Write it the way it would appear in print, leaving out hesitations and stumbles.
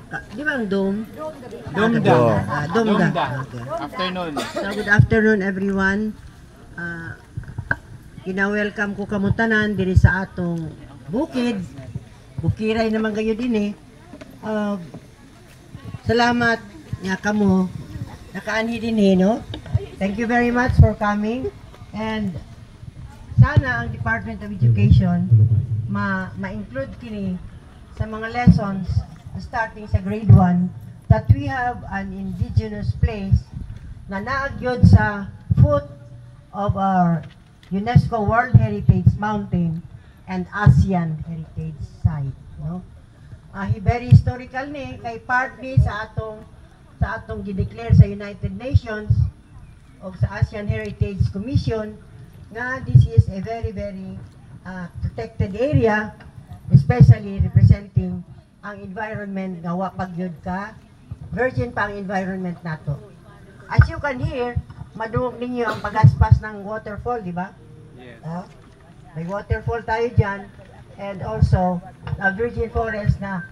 Di ba ang dome? Dumda. Dumda. Dumda. Okay. Afternoon. So, good afternoon everyone. Kina-welcome ko kamutanan diri sa atong bukid. Bukiray naman kayo din eh. Salamat nga kamo. Nakaanhi din eh, no? Thank you very much for coming. And sana ang Department of Education ma-include kini sa mga lessons starting sa grade 1 that we have an indigenous place na naagyod sa foot of our UNESCO World Heritage Mountain and ASEAN Heritage Site, no? Very historical ni kay part ni sa atong gideclare sa United Nations o sa ASEAN Heritage Commission nga this is a very protected area, especially representing ang environment nga wa pagyud ka virgin pa ang environment nato. As you can hear, madungog ninyo ang pagaspas ng waterfall, di ba? Yes. May waterfall tayo dyan, and also a virgin forest na